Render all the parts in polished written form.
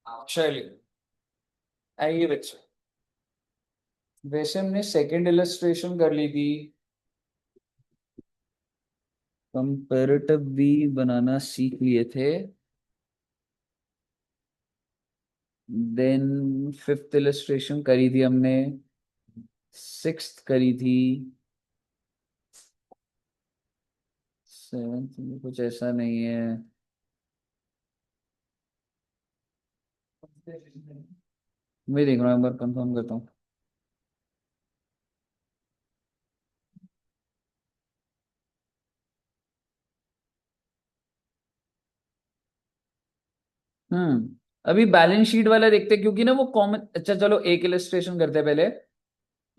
चलिए, आइए बच्चे। वैसे हमने सेकंड इलस्ट्रेशन कर ली थी। कंपैरेटिव भी बनाना सीख लिए थे। देन फिफ्थ इलस्ट्रेशन करी थी हमने। सिक्स्थ करी थी। सेवेंथ में कुछ ऐसा नहीं है। मैं देख रहा हूँ, एक बार कंफर्म करता हूँ। अभी बैलेंस शीट वाला देखते हैं, क्योंकि ना वो कॉमन। अच्छा चलो, एक इलस्ट्रेशन करते हैं पहले।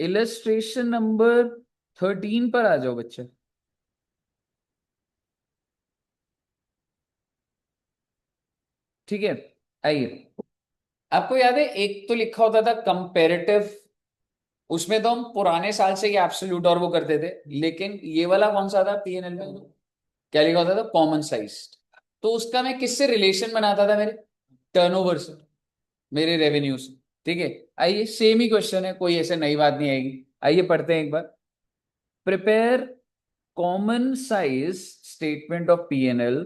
इलस्ट्रेशन नंबर 13 पर आ जाओ बच्चे। ठीक है, आइए। आपको याद है, एक तो लिखा होता था कंपेरेटिव। उसमें तो हम पुराने साल से ये एब्सोल्यूट और वो करते थे। लेकिन ये वाला कौन सा था पीएनएल में? क्या लिखा होता था? Common size. तो उसका मैं किससे रिलेशन बनाता था? मेरे टर्नओवर से, मेरे रेवेन्यू से। ठीक है। आइए, सेम ही क्वेश्चन है, कोई ऐसे नई बात नहीं आएगी। आइए पढ़ते हैं एक बार। Prepare common size statement of PNL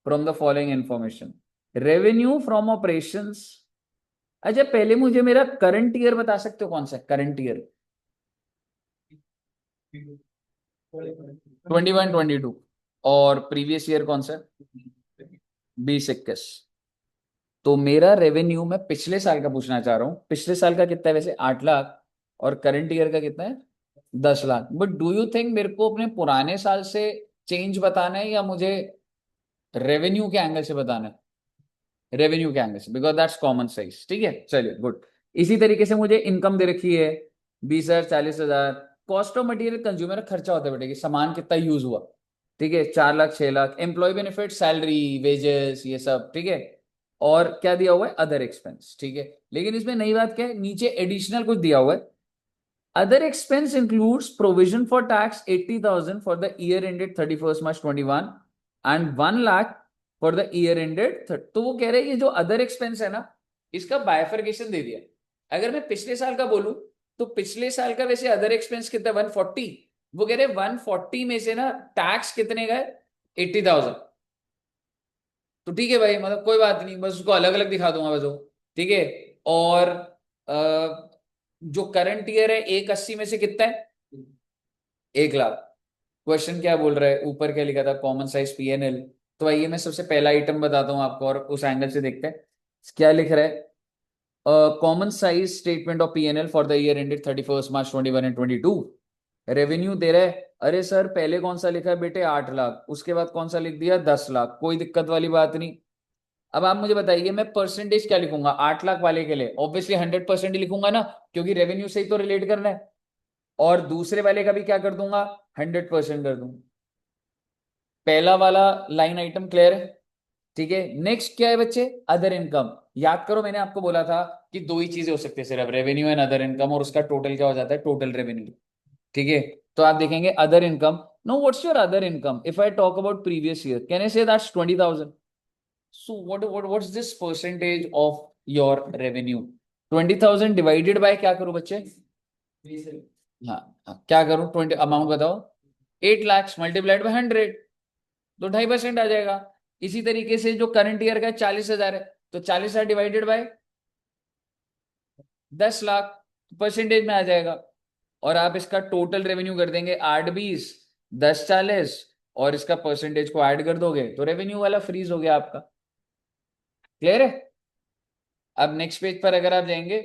from the following information. Revenue from operations. अच्छा, पहले मुझे मेरा करंट ईयर बता सकते हो? कौन सा करंट ईयर? 21-22। और प्रीवियस ईयर कौन सा? 20-21। तो मेरा रेवेन्यू मैं पिछले साल का पूछना चाह रहा हूँ। पिछले साल का कितना है वैसे? 8 लाख। और करंट ईयर का कितना है? 10 lakh. But do you think मेरे को अपने पुराने साल से चेंज बताना है, या मुझे रेवेन्यू के एंगल से बताना है? रेवेन्यू के एंगल से, बिकॉज दैट्स कॉमन साइज। ठीक है, चलिए गुड। इसी तरीके से मुझे इनकम दे रखी है। 20,000, 40,000। कॉस्ट ऑफ मटेरियल कंज्यूमर खर्चा होता है बेटे, कि सामान कितना यूज हुआ। ठीक है, 4 lakh, 6 lakh. Employ benefit, salary, wages, ये सब। ठीक है। और क्या दिया हुआ है? Other expense. ठीक है। लेकिन इसमें नई बात क्या है? नीचे एडिशनल कुछ दिया हुआ है। Other expense includes provision for tax 80,000 for the year ended 31 March 2021 and 1 lakh for the year ended. तो वो कह रहे हैं ये जो अदर एक्सपेंस है ना, इसका बायफर्केशन दे दिया। अगर मैं पिछले साल का बोलूं, तो पिछले साल का वैसे अदर एक्सपेंस कितना? 140। वो कह रहे 140 में से ना टैक्स कितने गए? 80,000। तो ठीक है भाई, मतलब कोई बात नहीं, बस उसको अलग अलग दिखा दूंगा बस वो। ठीक है। और जो करंट ईयर है, 180 में से कितना है? 1 लाख। क्वेश्चन क्या बोल रहा है? ऊपर क्या लिखा था? Common size PNL. तो आइए मैं सबसे पहला आइटम बताता हूँ आपको, और उस एंगल से देखते हैं क्या लिख रहा है। Common size statement of PNL for the year ended 31 March 2021 and 2022। Revenue दे रहा है। अरे सर, पहले कौन सा लिखा है बेटे? 8 लाख। उसके बाद कौन सा लिख दिया? 10 लाख। कोई दिक्कत वाली बात नहीं। अब आप मुझे बताइए, मैं परसेंटेज क्या लिखूंगा 8 लाख वाले के लिए? ऑब्वियसली 100% ही लिखूंगा ना, क्योंकि रेवेन्यू से ही तो रिलेट करना है। और दूसरे वाले का भी क्या कर दूंगा? 100% कर दूंगा। पहला वाला लाइन आइटम क्लियर है? ठीक है। नेक्स्ट क्या है बच्चे? Other income. याद करो, मैंने आपको बोला था कि दो ही चीजें हो सकती है सिर्फ, रेवेन्यू एंड अदर इनकम, और उसका टोटल क्या हो जाता है? Total revenue. ठीक है। तो आप देखेंगे other income. No, what's your other income? If I talk about previous year, can I say that's 20,000? So what's this percentage of your revenue? 20,000 divided by क्या करूं बच्चे? हाँ, हाँ, क्या करूं? 20 अमाउंट बताओ। 8 लाख मल्टीप्लाइड बाय 100, तो 2.5% आ जाएगा। इसी तरीके से जो करंट ईयर का 40,000 है, तो 40,000 डिवाइडेड बाय 10 लाख, परसेंटेज में आ जाएगा। और आप इसका टोटल रेवेन्यू कर देंगे 8 20 10 40, और इसका परसेंटेज को ऐड कर दोगे, तो रेवेन्यू वाला फ्रीज हो गया आपका। क्लियर है? अब नेक्स्ट पेज पर अगर आप जाएंगे,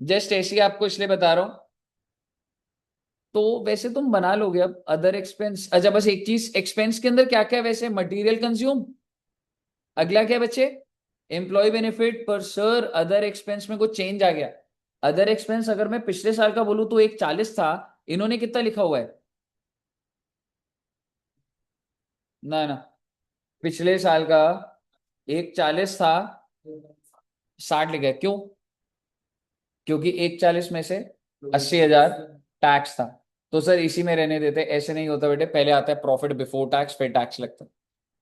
जस्ट ऐसे ही आपको इसलिए बता रहा हूं। तो वैसे तुम बना लोगे अब अदर एक्सपेंस। अच्छा, बस एक चीज, एक्सपेंस के अंदर क्या क्या है वैसे? Material consume. अगला क्या है बच्चे? Employ benefit. पर सर, अदर एक्सपेंस में कुछ चेंज आ गया। अदर एक्सपेंस अगर मैं पिछले साल का बोलूं तो एक 40 था। इन्होंने कितना लिखा हुआ है? ना ना, पिछले साल का एक 40 था, 60 लिखा है। क्यों? क्योंकि एक 40 में से 80,000 टैक्स था। तो सर इसी में रहने देते, ऐसे नहीं होता बेटे। पहले आता है प्रॉफिट बिफोर टैक्स, फिर टैक्स लगता है।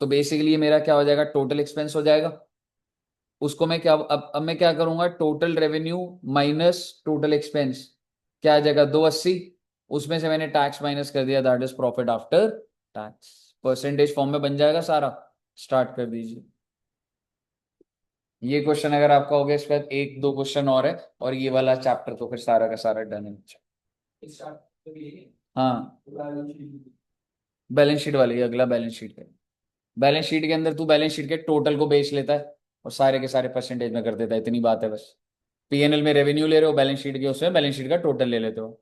तो बेसिकली ये मेरा क्या हो जाएगा? टोटल एक्सपेंस हो जाएगा। उसको मैं क्या, अब मैं क्या करूंगा, total revenue minus total expense, क्या आ जाएगा 280, उसमें से मैंने टैक्स माइनस कर दिया, that is profit after tax. Percentage form में बन जाएगा सारा। स्टार्ट कर दीजिए। ये क्वेश्चन अगर आपका हो गया, इसके बाद एक दो क्वेश्चन और है, और ये वाला चैप्टर तो फिर सारा का सारा डन है। हाँ, बैलेंस शीट वाली, अगला बैलेंस शीट है। बैलेंस शीट के अंदर तू बैलेंस शीट के टोटल को बेच लेता है और सारे के सारे परसेंटेज में कर देता है, इतनी बात है बस। पीएनएल में रेवेन्यू ले रहे हो, बैलेंस शीट के उसमें बैलेंस शीट का टोटल ले लेते हो।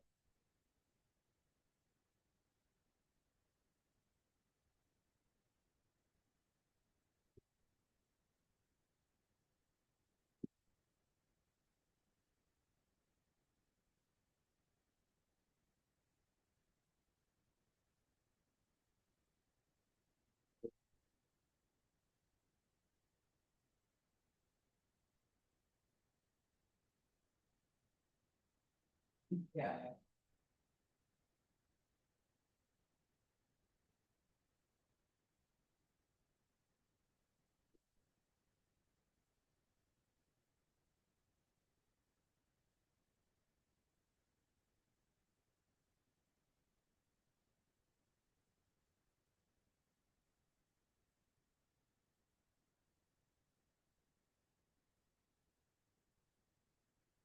क्या है?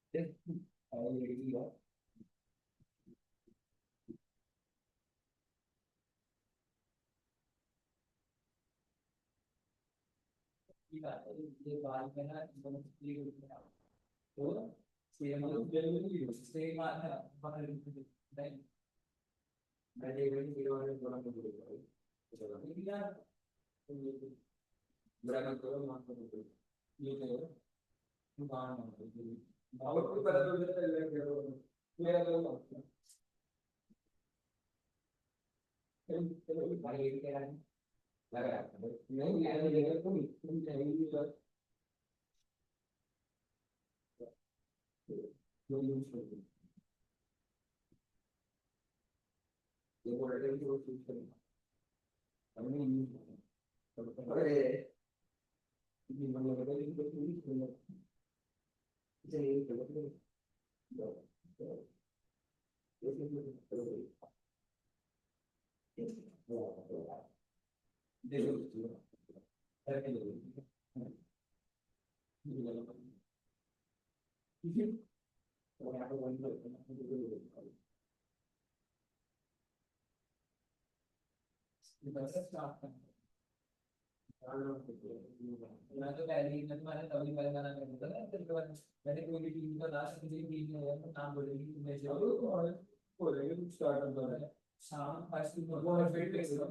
ये बाल में ना तो सेम सेम नहीं, मैं देख रही हूँ वीडियो वाले थोड़ा बहुत यार, बुरा मत करो, माफ करो, ये करो, बाहर मत करो, और कोई पता तो चल रहा है, मेरा तो चलो भाई ये क्या है, लगा नहीं मैंने देखा तुम चाहिए तो जो यूज करते ये बोल रहे थे कि वो यूज करें, हमने यूज अरे ये मतलब है कि कुछ यूज करना, इसे यूज करना, मैं तो पहले ही मैं तुम्हारे तभी पहले मना कर देता ना, फिर तो मैंने कोई भी टीम का लास्ट किसी टीम में है तो नाम बोलेगी कि मैं चलो और बोलेंगे तुम स्टार्ट कर दो शाम 5 दिन को और वेट करेगा,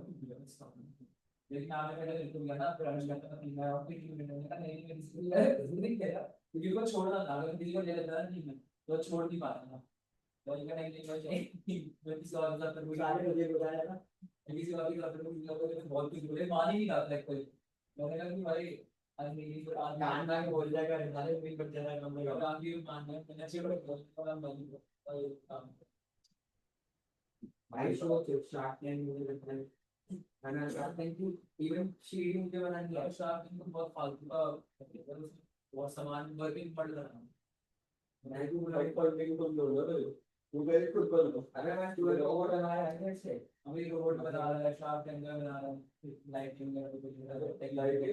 लेकिन आपने पहले बिल्कुल गया ना, फिर आज का टीम है और फिर टीम में का नहीं नहीं किया क्योंकि वो छोड़ना था, अगर किसी को ले लेता ना टीम में तो छोड़ नहीं पाता था, तो इनका नहीं चाहिए मैं किसी और के साथ कोई सारे मुझे बताया था, किसी और के साथ कोई लोगों ने बहुत कुछ बोले, मान ही नहीं रहा था कोई, मैंने कहा कि भाई अरे तो आज मान ना बोल जाएगा, सारे भी बच जाएगा, कम का काम भी मान है, मैंने अच्छे बड़े बहुत काम बन भाई शो स्टार्ट किया मुझे लगता है, मैंने start thank you, even sheet मुझे बना दिया स्टार्ट में बहुत फालतू का बहुत सामान वर्किंग पड़ रहा है, मैं भी बोला एक पॉइंट में तुम लोग हो तू मेरे खुद कर लो, अरे मैं तू रोबोट बनाया है कैसे, अभी रोबोट बना रहा है, शार्प टेंडर बना रहा है, लाइटिंग में कुछ लाइटिंग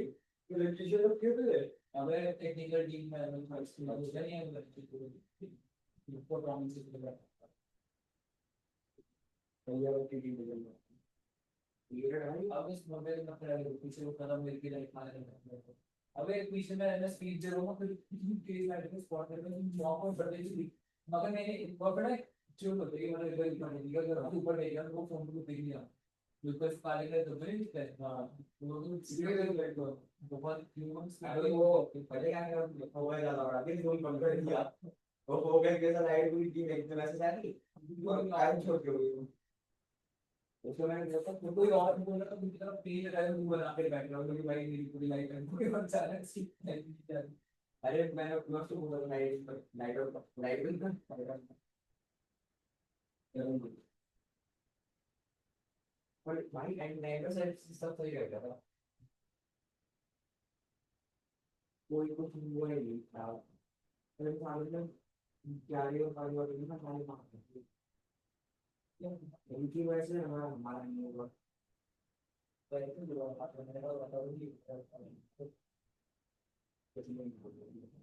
इलेक्ट्रिशियन लोग क्यों थे, अबे टेक्निकल टीम में मैं थोड़ा सा हो गया नहीं है, इसको प्रॉमिस किया भैया की टीम में, ये भाई अब इस मोबाइल में खड़ा है पीछे वो कदम लेके लाइक मारने लगा, अबे पीछे में मैंने स्पीड दे रहा हूँ फिर तेज लाइट में स्पॉट करके मौका पर बढ़ गई थी, मगर मैंने एक बार पड़ा जो होता है मतलब इधर इधर निकल कर ऊपर ले गया वो फोन को दिख गया, बिकॉज़ काले का तो नहीं दिखता है, हां वो तो सीधे लाइट को बहुत ह्यूमंस अभी वो पहले क्या कर हो गया ज्यादा बड़ा फिर फोन बंद कर दिया, वो हो गया कैसा लाइट पूरी टीम एक मैसेज आ गई वो टाइम छोड़ के हुई, उसको मैंने देखा तो कोई और बोल रहा था मुझे तरफ पेज लगाया वो बना के बैकग्राउंड में भाई मेरी पूरी लाइट है कोई और अचानक सी अरे मैंने अपना तो बोला लाइट लाइट और लाइट भी था पर भाई लाइट लाइट का सब सही रहता था, कोई कुछ वो है नहीं था। फिर सामने में क्या ये और ना हमारे पास इनकी वजह से हमारा हमारा नहीं होगा। तो ऐसे बुरा बात है मेरा बताओ कि कुछ नहीं होगा।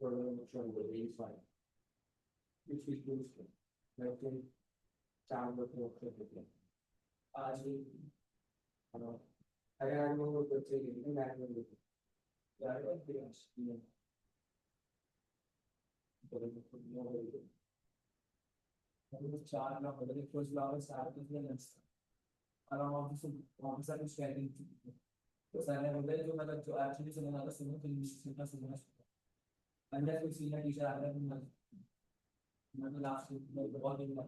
तो show the day fine. Which we do so. लेकिन चार लोग होते हैं आज भी अगर हम लोग बच्चे के लिए मैच में देखते हैं यार और फिर हम चार ना बदले कुछ लाओ सारे कुछ नहीं लगता और हम ऑफिसर कुछ कहते हैं तो सारे बदले जो मतलब जो एक्चुअली सुनना था सुनो तो सुनना सुनना अंदर कोई सीनियर टीचर आ रहा है मतलब लास्ट में बहुत दिन बाद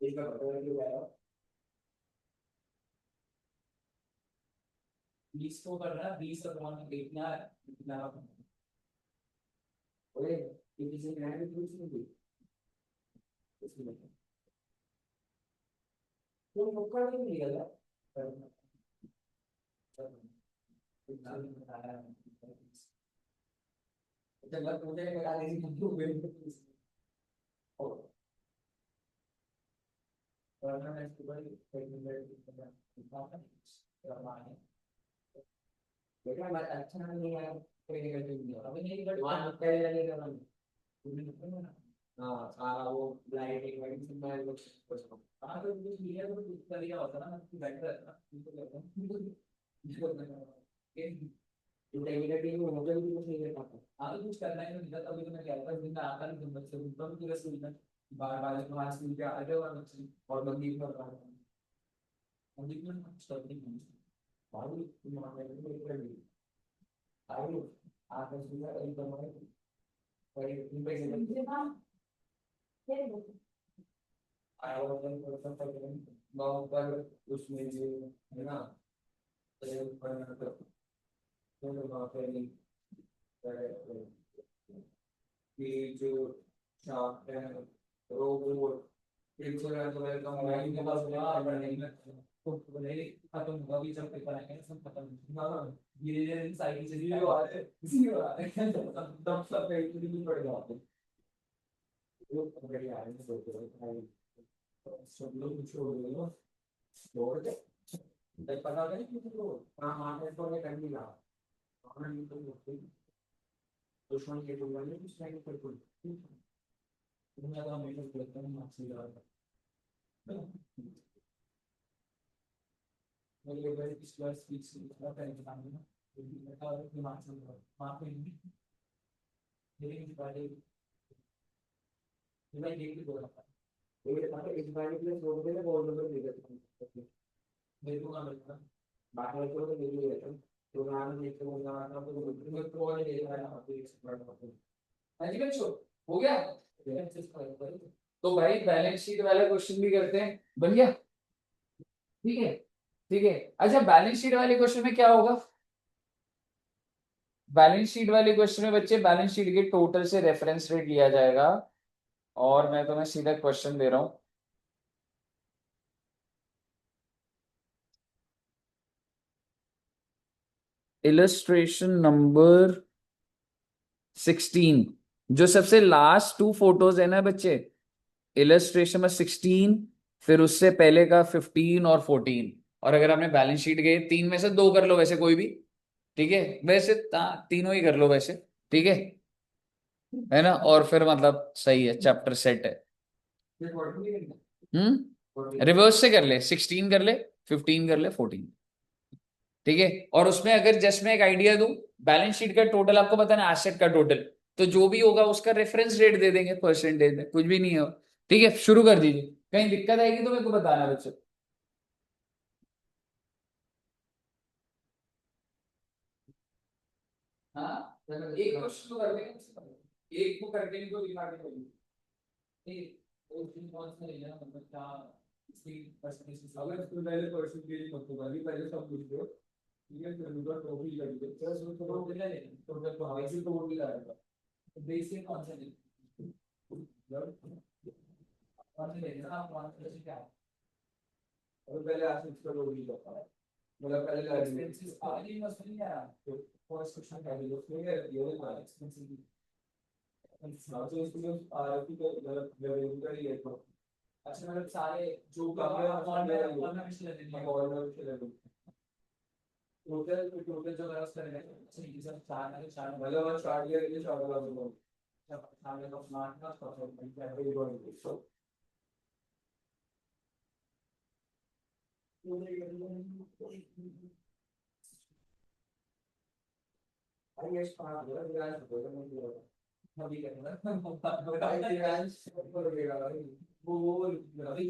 एक बार बताया कि वो 20 को करना 20 का कौन देखना कितना ओए किसी ने भी कुछ नहीं दी इसमें तो मौका नहीं मिलेगा चल मुझे लगा दी बेटा मैं अच्छा नहीं है कोई नेगेटिव नहीं अभी नहीं बट वहां पहले नहीं करना हाँ सारा वो लाइटिंग वाइटिंग मैं कुछ हाँ तो कुछ लिया तो कुछ तरीका होता ना कि बेटर है ना इंटेग्रिटी में मुझे भी कुछ नहीं कर पाता आगे कुछ करना है तो अभी तो मैं क्या होता दिन आता नहीं तुम बच्चे उनका भी पूरा स्कूल में बार बार तुम्हारा स्कूल के आगे और बच्चे और बंदी कर रहा है मुझे भी कुछ करनी है भाई तुम्हारे लिए आगे आगे सुना एक बार और इन पे से आया हुआ है गाँव पर उसमें जो है ना तो वहाँ पे कि जो शाप है वो एक सौ तो वेलकम लाइन के पास नहीं तो बोले खत्म होगा भी जब पेपर आएंगे सब खत्म हाँ धीरे धीरे सारी चीजें जो आ रहे हैं इसी हो रहा है तब सब पेपर भी पड़ जाते हैं वो बढ़िया है सब लोग छोड़ दो छोड़ दे जब पता नहीं किसी को हाँ हाँ तो मैं कर दिया हाँ नहीं तो दुश्मन के तुम वाले कुछ नहीं कर कोई तुम्हें अगर मेरे को लगता है आपसे ज्यादा मेरे लिए इस बार स्पीच का एग्जाम है ना बेटा और दिमाग से वहाँ पे मेरे इस बार मैं देख के बोला था ये था इस बार के लिए बोल रहे हैं बोल रहे हैं मेरे को ना मिलता बाकी लोगों को मिल गया था तो मैं देख के बोल रहा था तो मेरे को और देख रहा था तो इस बार हाँ जी बच्चों हो गया तो भाई बैलेंस शीट वाला क्वेश्चन भी करते हैं बन गया ठीक है ठीक है अच्छा बैलेंस शीट वाले क्वेश्चन में क्या होगा बैलेंस शीट वाले क्वेश्चन में बच्चे बैलेंस शीट के टोटल से रेफरेंस रेट लिया जाएगा और मैं तुम्हें सीधा क्वेश्चन दे रहा हूं इलस्ट्रेशन नंबर 16 जो सबसे लास्ट टू फोटोज है ना बच्चे इलस्ट्रेशन में 16 फिर उससे पहले का 15 और 14 और अगर आपने बैलेंस शीट के तीन में से दो कर लो वैसे कोई भी ठीक है वैसे तीनों ही कर लो वैसे ठीक है ना और फिर मतलब सही है चैप्टर सेट है रिवर्स से कर ले 16 कर ले 15 कर ले 14 ठीक है और उसमें अगर जस्ट मैं एक आइडिया दूं बैलेंस शीट का टोटल आपको पता ना एसेट का टोटल तो जो भी होगा उसका रेफरेंस रेट दे देंगे परसेंटेज में कुछ भी नहीं है ठीक है शुरू कर दीजिए कहीं दिक्कत आएगी तो मेरे को बताना बच्चों हाँ एक क्वेश्चन तो कर लेंगे एक को करके भी तो दिखा के ठीक है उसमें कौन सा रहेगा मतलब क्या इसकी परसेंटेज अगर इसको पहले परसेंटेज मत होगा पहले सब कुछ दो ये जरूर तो भी लगी है सर तो वो ले लेना तो जब हवाई तो वो भी आएगा बेसिक कौन सा कौन से लेना आप कौन से क्या और पहले आप इसको वो भी करता है मतलब पहले एक्सपेंसेस आगे मत नहीं यार तो फर्स्ट क्वेश्चन का भी उसमें ये वाला एक्सपेंसेस हाँ तो इसमें आरती को जरूर कर ही है तो अच्छा मतलब सारे जो ऑर्डर टोटल जो है उसका ठीक है सर चार चार मतलब चार ये चार वाला सामने का स्मार्ट का तो अरे ये स्मार्ट है ब्रांच है अभी करना है ब्रांच ऊपर देगा भाई वो अभी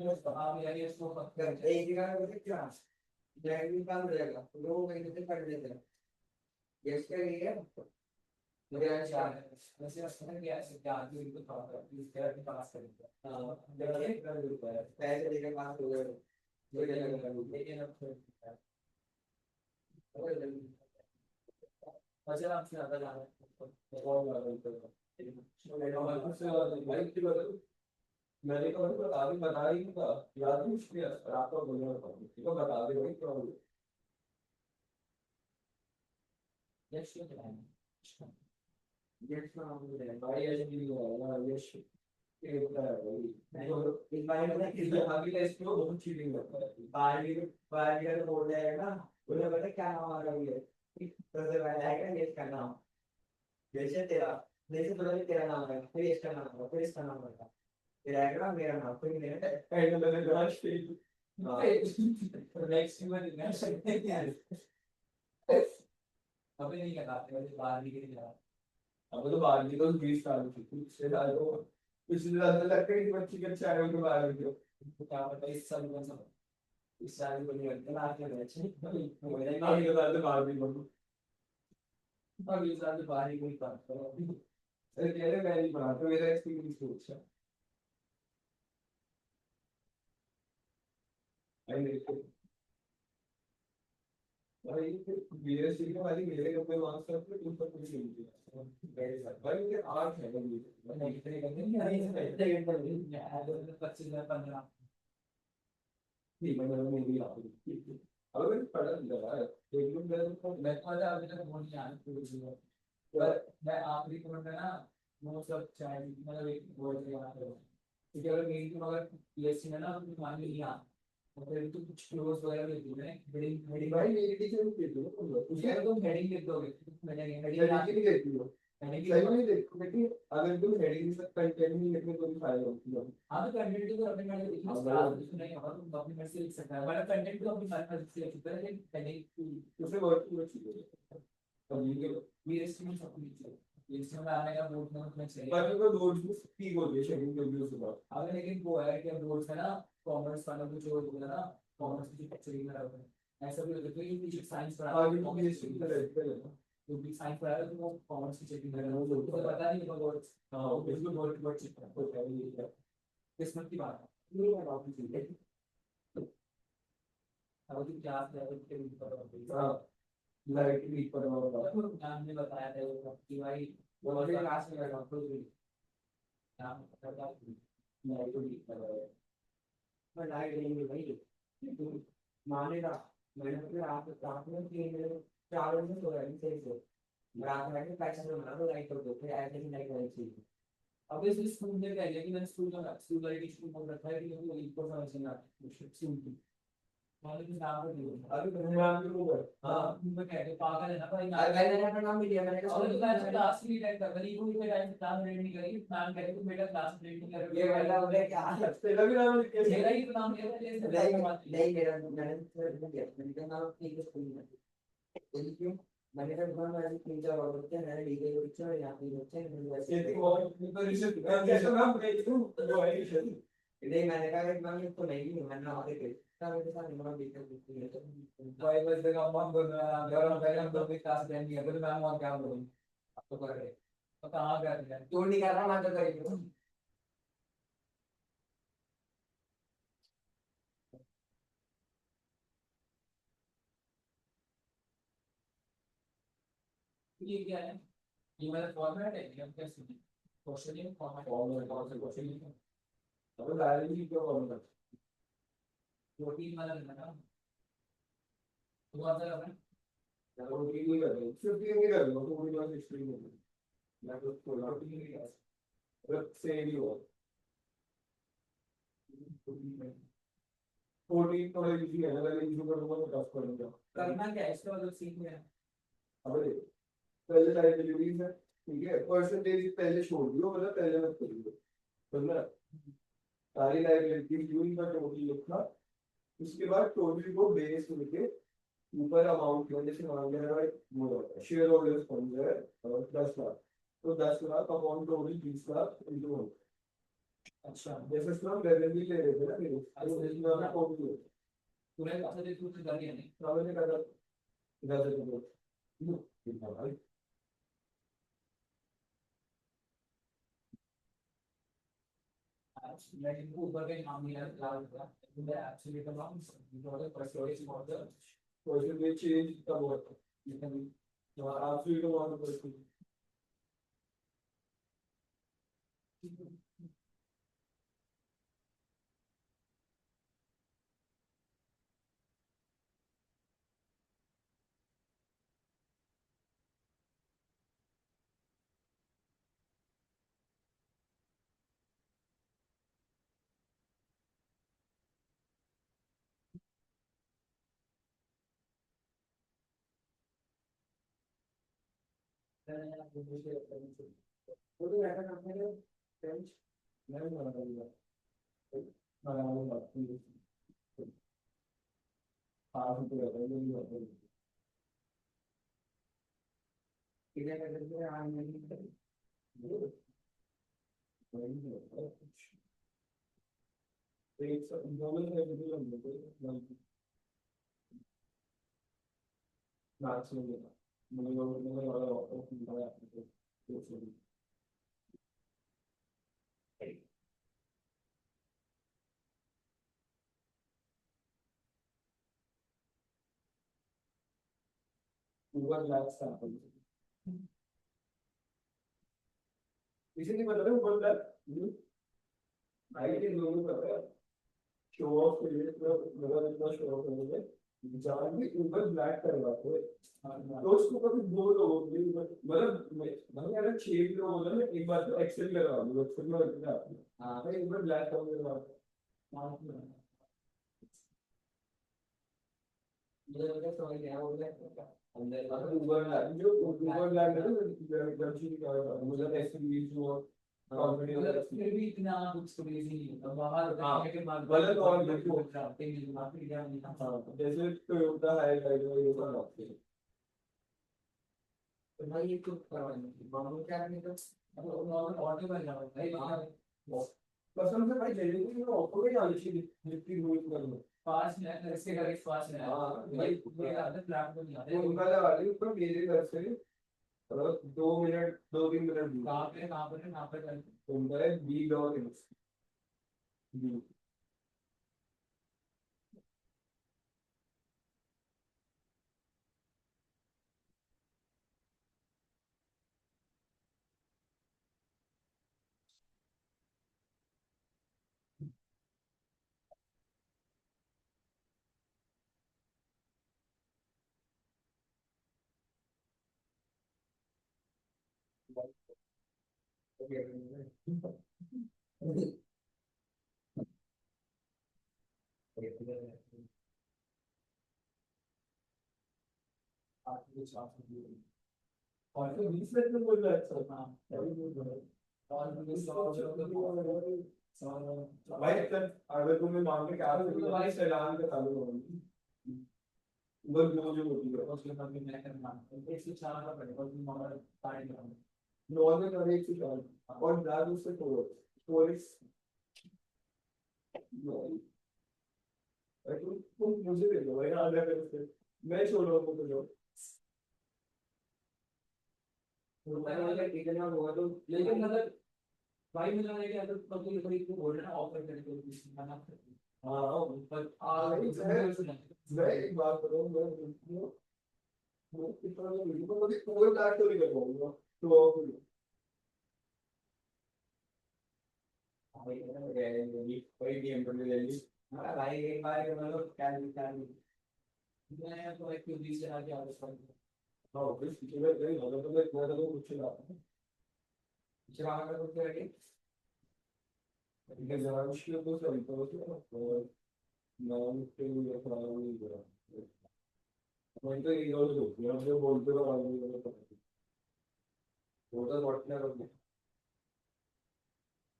आप यार इसको कर एक जगह पे क्या जाएगी काम हो जाएगा लोग कहीं से कर देते हैं ये इसके लिए ब्रांच का वैसे असर क्या है क्या आगे इनको थोड़ा इस तरह की पास करेंगे हां देखिए पैसे लेके पास हो गए ये लेकिन अब अच्छा आपसे ज्यादा जाना है और ज्यादा मैंने कहा बता ही नहीं था याद नहीं इसलिए आपका बोलना तो बता दे भाई क्या हो यश यश भाई यश भी है यश ये होता है भाई तो इस बारे में किस आगे का इसको बहुत चीटिंग करता है बाहर का बोल जाएगा ना उन्हें पता क्या नाम आ रहा है तो से मैंने आएगा यश का नाम जैसे तेरा जैसे तुझे तेरा नाम है फिर इसका नाम है फिर इसका नाम है फिर आएगा मेरा नाम फिर मेरा एंड में लास्ट नेक्स्ट में नेक्स्ट अभी नहीं लगाते मुझे बाहर भी नहीं लगा अब तो बाहर भी तो 20 साल की थी पिछले साल तो पिछले साल तो लगता है कि बच्ची के चारों के बाहर भी तो क्या पता इस साल कौन सा इस साल को नहीं लगता ना आगे मैच आगे साल तो बाहर भी बोलो अगले साल तो बाहर ही कोई बात करो अरे कह रहे मैं नहीं पढ़ाता मेरा एक्सपीरियंस तो अच्छा है भाई मेरे सीखने वाली मेरे कपड़े मांग सकते हैं तुम पर कुछ नहीं दिया भाई मुझे आर्ट है भाई मैं कितने करते हैं नहीं इतने करते नहीं 25 15 ठीक है मैं भी आ रही अब मैं पढ़ा नहीं रहा है एक दिन मैं तो आज अभी तक बोल नहीं आया पर मैं आखिरी कमेंट में ना वो सब चाहे मतलब एक वर्ड से याद करो क्योंकि अगर मेरी तो अगर पीएससी में ना तो मान लीजिए और फिर तो कुछ क्लोज वगैरह लिख दूंगा हेडिंग हेडिंग भाई मेरी टीचर भी लिख दो उसके अगर तुम हेडिंग लिख दोगे मैंने हेडिंग नहीं लिखती हो हेडिंग सही नहीं लिख बेटी अगर तुम हेडिंग से कंटेंट नहीं लिखने तो भी फायदा होती है हां तो कंटेंट तो अपने में लिखना उसमें नहीं होगा तुम अपने में से लिख सकते हो मतलब कंटेंट तो अपनी फाइल से लिख सकते हो लेकिन हेडिंग उसमें वर्ड की चाहिए अब ये मेरे स्टूडेंट्स अपनी इसमें आने का बोर्ड में चाहिए पर तो बोर्ड में ठीक हो गई शेडिंग के लिए उसके बाद अगर लेकिन वो है कि बोर्ड है ना कॉमर्स वाला कुछ और होगा ना कॉमर्स की पिक्चरिंग में रहता है ऐसा भी होता है तो ये कुछ साइंस पढ़ा आगे तो ये स्ट्रीम में रहता है तो भी साइंस पढ़ा तो वो कॉमर्स की चेकिंग कर रहा है वो तो पता नहीं होगा बोर्ड हां वो बिल्कुल बोर्ड चेक करता है ये किस्मत की बात है ये बात होती है अब तो क्या है उसके ऊपर हां लाइट भी पर होगा तो मैम ने बताया था वो कि भाई वो क्लास में लगा तो नाम पता नहीं तो भी कर रहा है मैं लाइट नहीं भाई तो मानेगा मैंने तो रात में 3 4 बजे सो रहा है सही से रात में पैसे में बना तो लाइट कर दो फिर ऐसे ही लाइट वाली चीज अब इस स्कूल में क्या है लेकिन मैंने स्कूल वाली टीचर को बोल रखा है कि वो इनको समझ नहीं आता स्कूल की अभी तो नाम भी होगा हाँ मैं कह रहा पागल है ना भाई मैंने अपना नाम भी लिया मैंने कहा और तो मैं क्लास की टाइम कर रही हूँ इतने टाइम क्लास अटेंड नहीं करी मैम कह रही तू बेटा क्लास अटेंड नहीं कर ये वाला बोले क्या तेरा भी नाम लिख के मेरा ही तो नाम लिया था नहीं मेरा मैंने कहा नाम ठीक है स्कूल में क्यों मैंने कहा मैंने 3 4 और बच्चे मैंने डीके के बच्चे और यहाँ पे बच्चे ये तो और तो रिश्वत कैसे नाम ले तू वो है रिश्वत नहीं मैंने कहा एक बार तो नहीं मैंने और एक मेरे साथ नंबर देकर देती है भाई बस देखा हम बोल रहे हैं अगर हम पहले हम दो भी क्लास लेंगे अगर मैम और क्या बोलेंगे अब तो कर रहे तो कहाँ कर रहे हैं तू नहीं कर रहा मैं तो करेंगे ये क्या है, ये मेरा फॉर्मेट है क्या, कैसे क्वेश्चन है फॉर्मेट, फॉर्मेट कौन सा क्वेश्चन है, अब डायरेक्टली क्या फॉर्मेट, प्रोटीन वाला है ना, तो कौन सा करना है, प्रोटीन नहीं कर रहे, सिर्फ ये नहीं कर रहे हो तो पूरी बात एक्सप्लेन कर रहे, मैं तो प्रोटीन नहीं कर रहा, से भी हो प्रोटीन थोड़ा इजी है, अगर इजी करूंगा तो टफ करूंगा, करना क्या है इसका मतलब सीखना है। अब देखो, पहले लाइबिलिटीज है, ठीक है, परसेंटेज पहले छोड़ दियो, मतलब पहले मत करिए, समझना, सारी लाइबिलिटीज यूज का टोटल लिखना, उसके बाद टोटल को बेस लेके ऊपर अमाउंट में, जैसे मान लिया भाई वो होता है शेयर होल्डर्स फंड है 10 लाख, तो 10 lakh upon total 20 lakh into हो, अच्छा जैसे इसमें हम रेवेन्यू ले रहे थे ना मेरे, तो इसमें हमें टोटल पूरे अच्छा देखो तो कर लिया नहीं, तो मैंने कहा इधर से तो भाई मैं इनको ऊपर के नाम नहीं लगा रहा, मैं एक्चुअली का नाम जो परसेंटेज मॉडल परसेंटेज चेंज तब होता है, लेकिन जो एक्चुअली का नाम परसेंटेज वो तो ऐसा करते हैं फ्रेंच, मैं भी बना दूंगा, बना दूंगा, हाथ में रहता है, ये भी ठीक है, करते हैं आज नहीं, एक दोनों में वीडियो बन गए, मैथ्स में भी मुझे वाला ऑप्शन था आपको, ऊपर ब्लैक था, इसे नहीं पता था ऊपर ब्लैक, आई के लोगों को पता है, शो ऑफ के लिए मेरा इतना शो ऑफ करने में जान के ऊपर ब्लैक करवाते हैं, तो उसको कभी दो लोगों के लिए मतलब मैंने अगर 6 लोग हो ना एक बार तो एक्सेल करवा दूँ, एक्सेल में रखना है, हाँ तो ऊपर ब्लैक करवा, मुझे लगा समझ गया वो अंदर अगर ऊपर लैग जो ऊपर लैग है ना जब चीज का मुझे ऐसे भी जो मतलब फिर भी इतना कुछ क्रेजी नहीं होता बाहर देखने के बाद गलत और देखो जाते हैं मार्केट क्या नहीं था, जैसे टोयोटा है गाइड ये सब आते हैं, तो भाई ये तो करवाएंगे बाबू क्या नहीं तो नॉर्मल ऑटो में जाओ भाई, कसम से भाई जल्दी से ऑटो में जाने चाहिए जितनी दूर कर लो, 5 मिनट इसके घर के 5 मिनट, हाँ भाई ये आदत प्लान को नहीं आते, उनका लगा ली ऊपर मेरे घर से 2 मिनट 2-3 मिनट दूर, कहाँ पे उनका है बी डॉग बी, और फिर 20 मिनट में बोल रहा है सर, हाँ और भाई सर अगर तुम्हें मांग के आ रहे हो भाई सैलान का चालू होगी, बस जो होती है उसके बाद में मैं करना 104 का पड़ेगा और तुम हमारा टाइम लगाओ, नॉर्मल कर 104 और ब्लैक उससे फोर तुम मुझे दे दो भाई आधा कर उससे, मैं छोड़ रहा हूँ तो इतना होगा तो, लेकिन मतलब भाई मुझे लगा कि अगर कभी कभी को बोल रहा है ऑफर करने को किसी का ना, हाँ पर आ गई मैं एक बात करूँ मैं वो कितना वो पूरे काट तो नहीं कर पाऊंगा तो भाई कोई गेम कर ले ली हाँ भाई एक बार मतलब क्या मैं तो एक बीच से आके आवाज कर हाँ फिर पीछे में गई मतलब तो मैं तो कुछ ना पीछे आगे तो क्या है ये जरा मुश्किल तो सही तो नाम के लिए खराब नहीं करा मैं तो ये रोज मैं जो बोलते रहो आगे वो तो व्हाट ना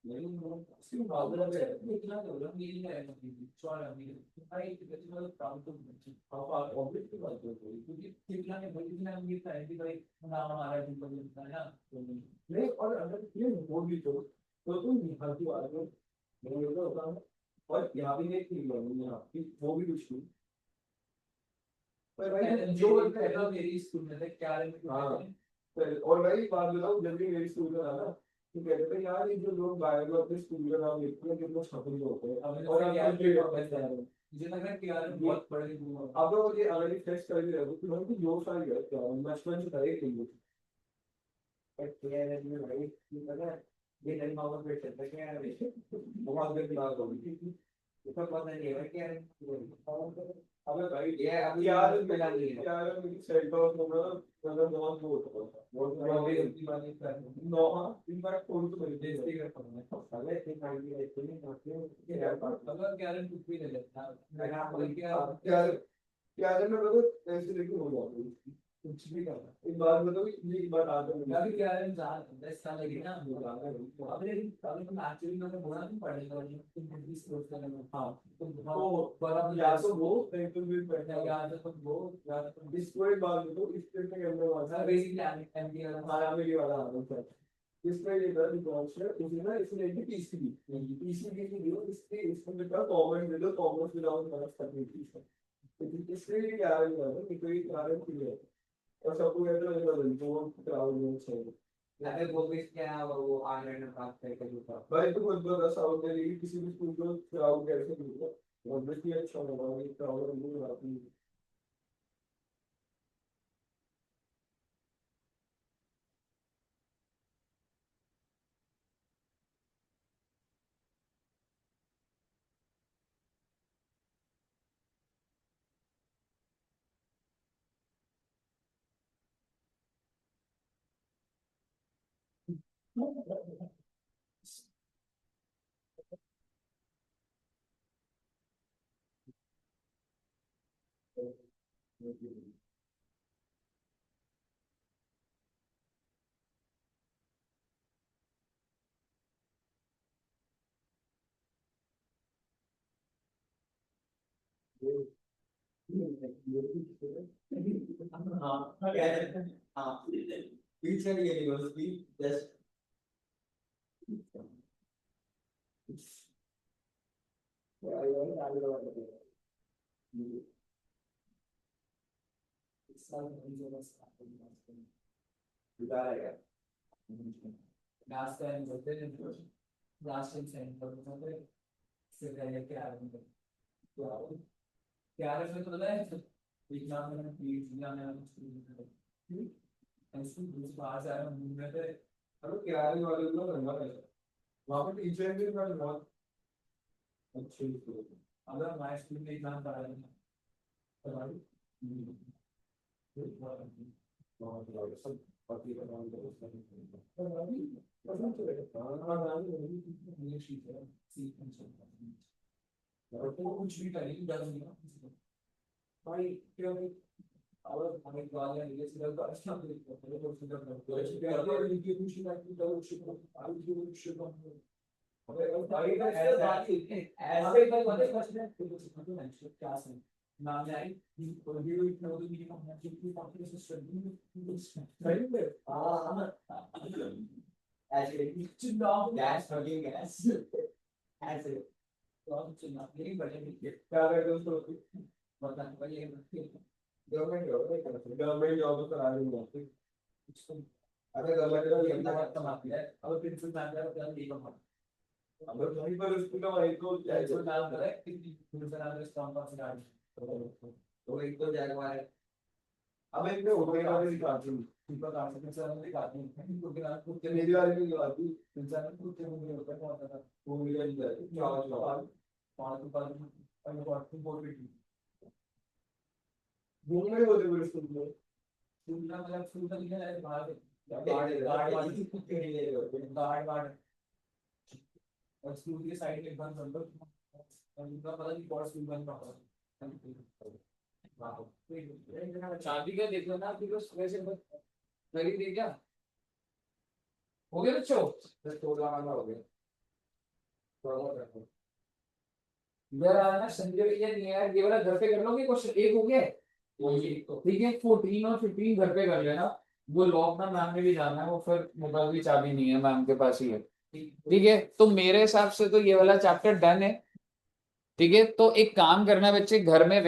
नहीं उसकी प्रॉब्लम है इतना तो रंग नहीं है चौड़ा नहीं भाई इतना मतलब प्रॉब्लम है आप ऑब्जेक्ट की बात करते हो क्योंकि कितना है भाई इतना हम ये है कि भाई नाम हमारा दिन को मिलता है ना नहीं और अगर ये वो भी तो तुम यहाँ की बात में मैं ये तो होता है और यहाँ भी एक चीज है यहाँ की वो भी कुछ नहीं पर भाई जो करता है ना मेरी स्कूल में था क्या हाँ और भाई बात बताऊँ जब भी मेरी स्कूल में था ना तो कहते थे यार ये जो लोग बाहर में अपने स्कूल का नाम लिखते हैं कितना छपरी होते हैं और आप मुझे लग रहा है कि यार बहुत बड़े अब तो ये अगर ये टेस्ट कर भी रहे हो तो हम तो जोश आ गया क्या बचपन से करे थे ये बट यार ये भाई ये पता है ये नहीं मालूम पे चलता है क्या है बहुत देर बाद होगी इसका पता नहीं है क्या अबे भाई ये अब यार मिला नहीं है यार मेरी सेट ऑफ होगा मतलब बहुत वो होता है बहुत बड़ी गलती वाली कर नो हां इन बार फोन तो मेरे बेइज्जती कर पाऊंगा अबे एक आईडी है इतनी काफी ये यार अगर गारंटी कुछ भी नहीं लेता मैंने आपको क्या क्या है मैं मतलब ऐसे लेके हो जाऊंगा कुछ भी करना एक बार बताओ ये बात आता है अभी क्या है 10 साल लगे ना अब लेकिन कल तुम एक्चुअली मैंने बोला नहीं पढ़ेगा और तुम बिजनेस कोर्स करने में हाँ तो बड़ा या तो वो नहीं तो फिर बैठना या तो वो या तो इसको एक बात बताओ इस पे के अंदर वाला बेसिकली एमडी वाला हाँ एमडी वाला हाँ इसमें ये था कि कौन से उसी ना इसने एक पीसीबी पीसीबी की दियो इसके इसमें बेटा कॉमन दे दो कॉमर्स विदाउट मार्क्स तकनीकी है इसलिए क्या है कि कोई कारण क्लियर और सबको कहते हैं वो क्राउड में चाहिए अरे वो भी क्या वो ऑनलाइन में बात करके दूसरा भाई तो खुद बता साउथ दिल्ली की किसी भी स्कूल को क्राउड कैसे दूंगा ऑब्वियसली अच्छा होगा ये क्राउड में बात नहीं हाँ हाँ पीछे यूनिवर्सिटी जस्ट लास्ट टाइम बोलते हैं लास्ट टाइम सेंटर में से पहले क्या क्या में तो पता है एग्जाम में एग्जाम में ऐसे दूसरी बाहर से आया घूमने पे अरे किराए वाले लोग रंगा है वहाँ पर टीचर भी बहुत अच्छे थे अगर हमारे स्कूल में एग्जाम पढ़ा रहे हैं तो भाई बहुत सब बाकी का काम तो उसका तो भाई पसंद तो है हाँ हाँ ये चीज़ है सीखना चाहिए और तो कुछ भी करेंगे डर नहीं भाई क्यों और हमें गालियाँ ये सिर्फ का अच्छा देखते हैं तो सिर्फ तो ऐसे कहते हैं कि कुछ ना कुछ तो शिक्षण आई जो शिक्षण हमें भाई का ऐसा बात है ऐसे एक बार बता क्वेश्चन है तो सिर्फ तो नहीं क्लास में नाम आई और भी इतना तो नहीं हम कितनी कॉम्पिटिशन स्टडी सही है हां ऐसे चिल्लाओ गैस फगिंग गैस ऐसे तो हम चिल्लाओ नहीं बड़े क्या कर दोस्तों बता भाई गवर्नमेंट जॉब तो करा रही है अरे गवर्नमेंट जॉब ये बात तो माफी है अब प्रिंसिपल मैम का क्या नहीं कमा अब वहीं पर उसको का वही को प्रिंसिपल मैम करे कि प्रिंसिपल मैम स्ट्रांग पास गाड़ी तो एक तो जगवा है अब इनमें हो गया वाले दिखाती हूँ ऊपर काम से पिक्चर में दिखाती हूँ तो बिना खुद के मेरी वाली नहीं दिखाती पिक्चर में खुद के मुझे होता है कौन सा वो मेरा नहीं जाती क्या हुआ पाँच ऊपर और पाँच बोल रही घूमने बोलते पूरे स्कूल में स्कूल का मतलब स्कूल का लिखा है बाहर गार्ड गार्ड वाली खुद के नहीं ले रहे गार्ड गार्ड और स्कूल के साइड में एक बार बंद और उनका पता नहीं कौन स्कूल बंद चाबी का देख लो ना कि बस वैसे बस कर ही दे क्या हो गया बच्चों बस थोड़ा वाला हो गया थोड़ा बहुत रखो इधर आना संजय भैया नहीं है यार ये वाला घर पे कर लोगे क्वेश्चन एक हो गया ठीक है 14 और 15 घर पे कर लेना वो लॉक ना मैम ने भी जाना है वो फिर मोबाइल की चाबी नहीं है मैम के पास ही है ठीक है तो मेरे हिसाब से तो ये वाला चैप्टर डन है ठीक है तो एक काम करना बच्चे घर में